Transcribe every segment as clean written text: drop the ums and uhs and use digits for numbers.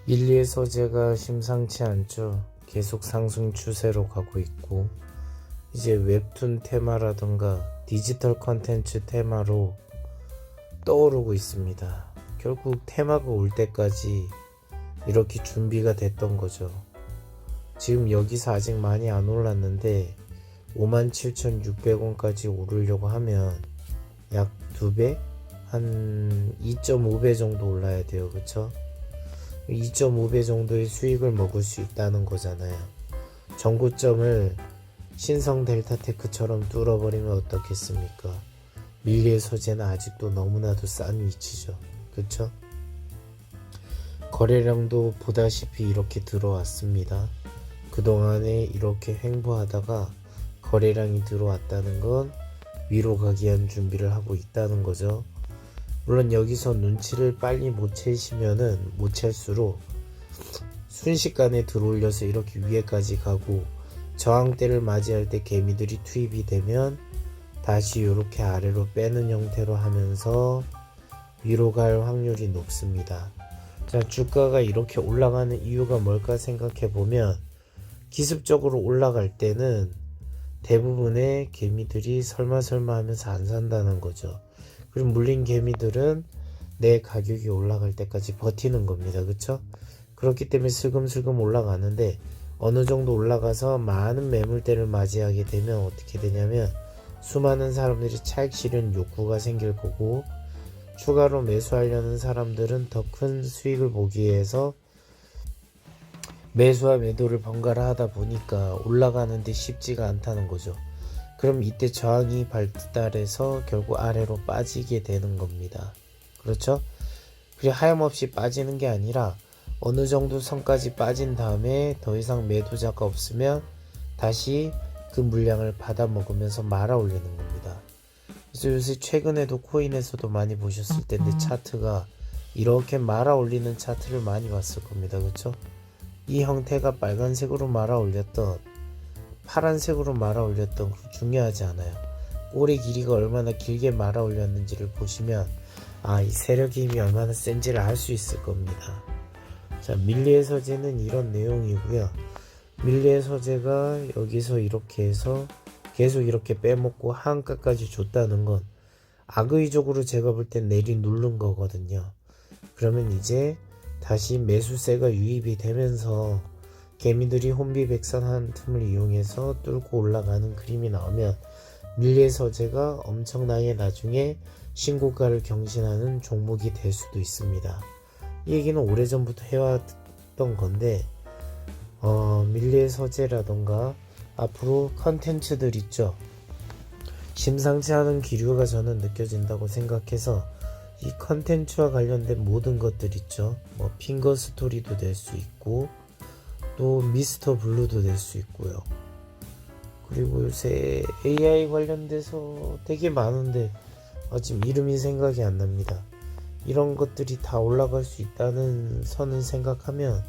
밀리의 소재가 심상치 않죠. 계속 상승 추세로 가고 있고, 이제 웹툰 테마라던가 디지털 컨텐츠 테마로 떠오르고 있습니다. 결국 테마가 올 때까지 이렇게 준비가 됐던 거죠. 지금 여기서 아직 많이 안 올랐는데 57,600원까지 오르려고 하면 약 2배? 한 2.5배 정도 올라야 돼요. 그쵸? 2.5배 정도의 수익을 먹을 수 있다는 거잖아요. 전고점을 신성 델타테크처럼 뚫어버리면 어떻겠습니까? 밀리의 소재는 아직도 너무나도 싼 위치죠. 그쵸? 거래량도 보다시피 이렇게 들어왔습니다. 그동안에 이렇게 횡보하다가 거래량이 들어왔다는 건 위로 가기 위한 준비를 하고 있다는 거죠. 물론 여기서 눈치를 빨리 못 채시면은 못 챌수록 순식간에 들어올려서 이렇게 위에까지 가고 저항대를 맞이할 때 개미들이 투입이 되면 다시 이렇게 아래로 빼는 형태로 하면서 위로 갈 확률이 높습니다. 자, 주가가 이렇게 올라가는 이유가 뭘까 생각해 보면 기습적으로 올라갈 때는 대부분의 개미들이 설마 하면서 안 산다는 거죠. 그럼 물린 개미들은 내 가격이 올라갈 때까지 버티는 겁니다. 그쵸? 그렇기 때문에 슬금슬금 올라가는데 어느 정도 올라가서 많은 매물대를 맞이하게 되면 어떻게 되냐면 수많은 사람들이 차익 실현 욕구가 생길 거고 추가로 매수하려는 사람들은 더 큰 수익을 보기 위해서 매수와 매도를 번갈아 하다 보니까 올라가는데 쉽지가 않다는 거죠. 그럼 이때 저항이 발달해서 결국 아래로 빠지게 되는 겁니다. 그렇죠? 그리고 하염없이 빠지는 게 아니라 어느 정도 선까지 빠진 다음에 더 이상 매도자가 없으면 다시 그 물량을 받아 먹으면서 말아 올리는 겁니다. 그래서 요새 최근에도 코인에서도 많이 보셨을 텐데 차트가 이렇게 말아 올리는 차트를 많이 봤을 겁니다. 그렇죠? 이 형태가 빨간색으로 말아 올렸던 파란색으로 말아 올렸던 중요하지 않아요. 꼬리 길이가 얼마나 길게 말아 올렸는지를 보시면 이 세력의 힘이 얼마나 센지를 알 수 있을 겁니다. 자, 밀리의 소재는 이런 내용이고요. 밀리의 소재가 여기서 이렇게 해서 계속 이렇게 빼먹고 하한가까지 줬다는 건 악의적으로 제가 볼 땐 내리 누른 거거든요. 그러면 이제 다시 매수세가 유입이 되면서 개미들이 혼비백산한 틈을 이용해서 뚫고 올라가는 그림이 나오면 밀리의 소재가 엄청나게 나중에 신고가를 경신하는 종목이 될 수도 있습니다. 이 얘기는 오래전부터 해왔던 건데 밀리의 소재라던가 앞으로 컨텐츠들 있죠. 심상치 않은 기류가 저는 느껴진다고 생각해서 이 컨텐츠와 관련된 모든 것들 있죠. 뭐 핑거 스토리도 될 수 있고 또 미스터 블루도 될 수 있고요. 그리고 요새 AI 관련돼서 되게 많은데 지금 이름이 생각이 안 납니다. 이런 것들이 다 올라갈 수 있다는 선을 생각하면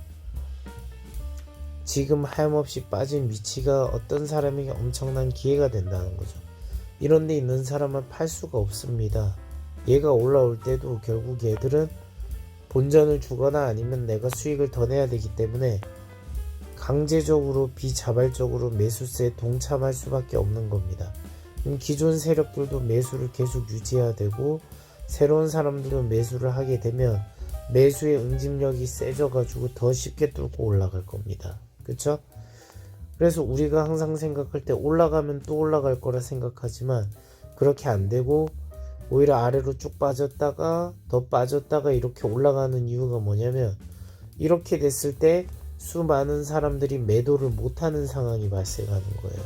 지금 하염없이 빠진 위치가 어떤 사람에게 엄청난 기회가 된다는 거죠. 이런 데 있는 사람은 팔 수가 없습니다. 얘가 올라올 때도 결국 얘들은 본전을 주거나 아니면 내가 수익을 더 내야 되기 때문에 강제적으로 비자발적으로 매수세에 동참할 수밖에 없는 겁니다. 기존 세력들도 매수를 계속 유지해야 되고 새로운 사람들도 매수를 하게 되면 매수의 응집력이 세져 가지고 더 쉽게 뚫고 올라갈 겁니다. 그쵸? 그래서 우리가 항상 생각할 때 올라가면 또 올라갈 거라 생각하지만 그렇게 안 되고 오히려 아래로 쭉 빠졌다가 더 빠졌다가 이렇게 올라가는 이유가 뭐냐면 이렇게 됐을 때 수많은 사람들이 매도를 못하는 상황이 발생하는 거예요.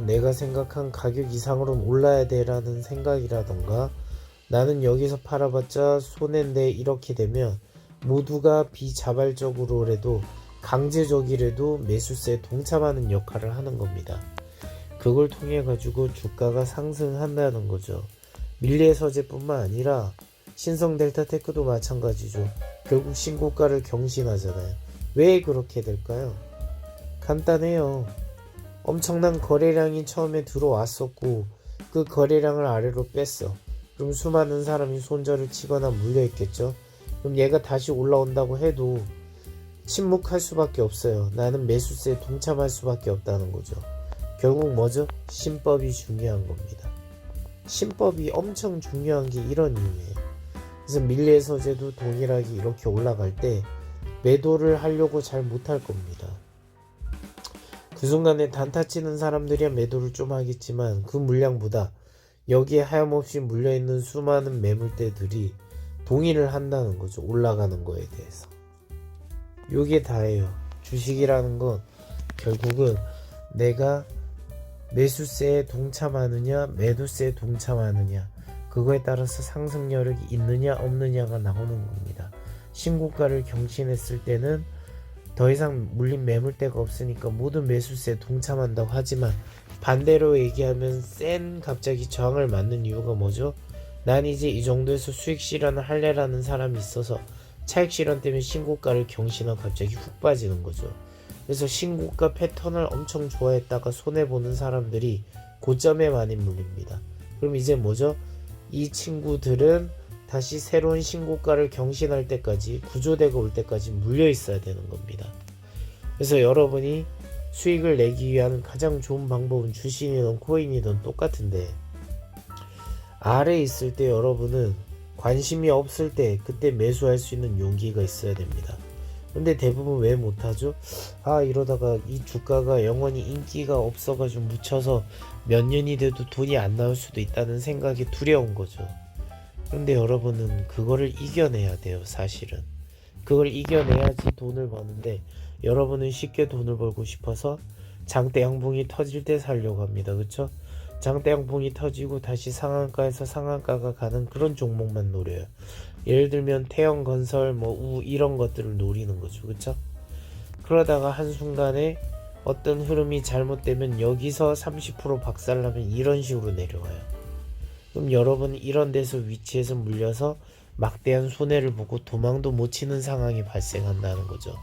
내가 생각한 가격 이상으로는 올라야 돼 라는 생각이라던가 나는 여기서 팔아봤자 손해인데 이렇게 되면 모두가 비자발적으로라도 강제적이라도 매수세에 동참하는 역할을 하는 겁니다. 그걸 통해 가지고 주가가 상승한다는 거죠. 밀리의 소재뿐만 아니라 신성 델타테크도 마찬가지죠. 결국 신고가를 경신하잖아요. 왜 그렇게 될까요? 간단해요. 엄청난 거래량이 처음에 들어왔었고 그 거래량을 아래로 뺐어. 그럼 수많은 사람이 손절을 치거나 물려있겠죠. 그럼 얘가 다시 올라온다고 해도 침묵할 수밖에 없어요. 나는 매수세에 동참할 수밖에 없다는 거죠. 결국 뭐죠? 신법이 중요한 겁니다. 신법이 엄청 중요한 게 이런 이유예요. 그래서 밀리의 서재도 동일하게 이렇게 올라갈 때 매도를 하려고 잘 못할 겁니다. 그 순간에 단타 치는 사람들이야 매도를 좀 하겠지만 그 물량보다 여기에 하염없이 물려있는 수많은 매물대들이 동의를 한다는 거죠. 올라가는 거에 대해서. 요게 다예요. 주식이라는 건 결국은 내가 매수세에 동참하느냐 매도세에 동참하느냐 그거에 따라서 상승력이 있느냐 없느냐가 나오는 겁니다. 신고가를 경신했을 때는 더 이상 물린 매물대가 없으니까 모든 매수세에 동참한다고 하지만 반대로 얘기하면 센 갑자기 저항을 맞는 이유가 뭐죠? 난 이제 이 정도에서 수익 실현을 할래라는 사람이 있어서 차익 실현 때문에 신고가를 경신하고 갑자기 훅 빠지는 거죠. 그래서 신고가 패턴을 엄청 좋아했다가 손해보는 사람들이 고점에 많이 물립니다. 그럼 이제 뭐죠? 이 친구들은 다시 새로운 신고가를 경신할 때까지 구조대가 올 때까지 물려 있어야 되는 겁니다. 그래서 여러분이 수익을 내기 위한 가장 좋은 방법은 주식이든 코인이든 똑같은데 아래에 있을 때 여러분은 관심이 없을 때 그때 매수할 수 있는 용기가 있어야 됩니다. 근데 대부분 왜 못하죠? 이러다가 이 주가가 영원히 인기가 없어가지고 묻혀서 몇 년이 돼도 돈이 안 나올 수도 있다는 생각이 두려운 거죠. 근데 여러분은 그거를 이겨내야 돼요. 사실은 그걸 이겨내야지 돈을 버는데 여러분은 쉽게 돈을 벌고 싶어서 장대 양봉이 터질 때 살려고 합니다. 그쵸? 장대 양봉이 터지고 다시 상한가에서 상한가가 가는 그런 종목만 노려요. 예를 들면 태형건설 이런 것들을 노리는 거죠. 그쵸? 그러다가 한순간에 어떤 흐름이 잘못되면 여기서 30% 박살나면 이런 식으로 내려와요. 그럼 여러분은 이런 데서 위치에서 물려서 막대한 손해를 보고 도망도 못 치는 상황이 발생한다는 거죠.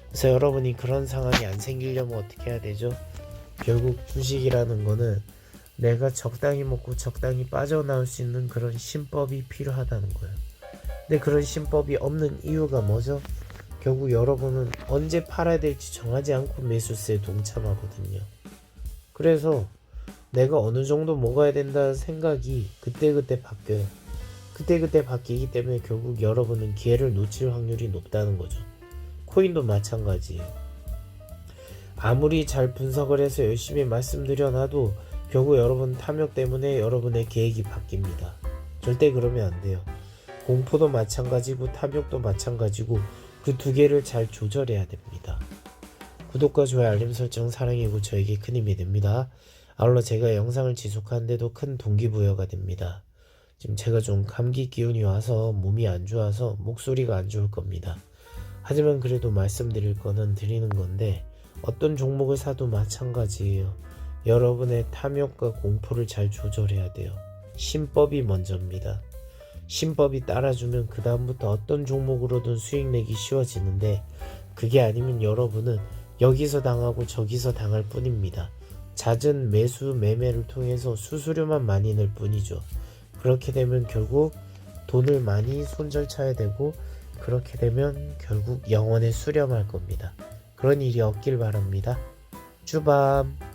그래서 여러분이 그런 상황이 안 생기려면 어떻게 해야 되죠? 결국 주식이라는 거는 내가 적당히 먹고 적당히 빠져나올 수 있는 그런 신법이 필요하다는 거예요. 근데 그런 신법이 없는 이유가 뭐죠? 결국 여러분은 언제 팔아야 될지 정하지 않고 매수세에 동참하거든요. 그래서 내가 어느 정도 먹어야 된다는 생각이 그때그때 바뀌어요. 그때그때 바뀌기 때문에 결국 여러분은 기회를 놓칠 확률이 높다는 거죠. 코인도 마찬가지예요. 아무리 잘 분석을 해서 열심히 말씀드려놔도 결국 여러분 탐욕 때문에 여러분의 계획이 바뀝니다. 절대 그러면 안 돼요. 공포도 마찬가지고 탐욕도 마찬가지고 그 두 개를 잘 조절해야 됩니다. 구독과 좋아요 알림 설정 사랑이고 저에게 큰 힘이 됩니다. 아울러 제가 영상을 지속하는데도 큰 동기부여가 됩니다. 지금 제가 좀 감기 기운이 와서 몸이 안 좋아서 목소리가 안 좋을 겁니다. 하지만 그래도 말씀드릴 거는 드리는 건데 어떤 종목을 사도 마찬가지예요. 여러분의 탐욕과 공포를 잘 조절해야 돼요. 신법이 먼저입니다. 신법이 따라주면 그 다음부터 어떤 종목으로든 수익 내기 쉬워지는데 그게 아니면 여러분은 여기서 당하고 저기서 당할 뿐입니다. 잦은 매수 매매를 통해서 수수료만 많이 낼 뿐이죠. 그렇게 되면 결국 돈을 많이 손절쳐야 되고 그렇게 되면 결국 영원에 수렴할 겁니다. 그런 일이 없길 바랍니다. 주밤.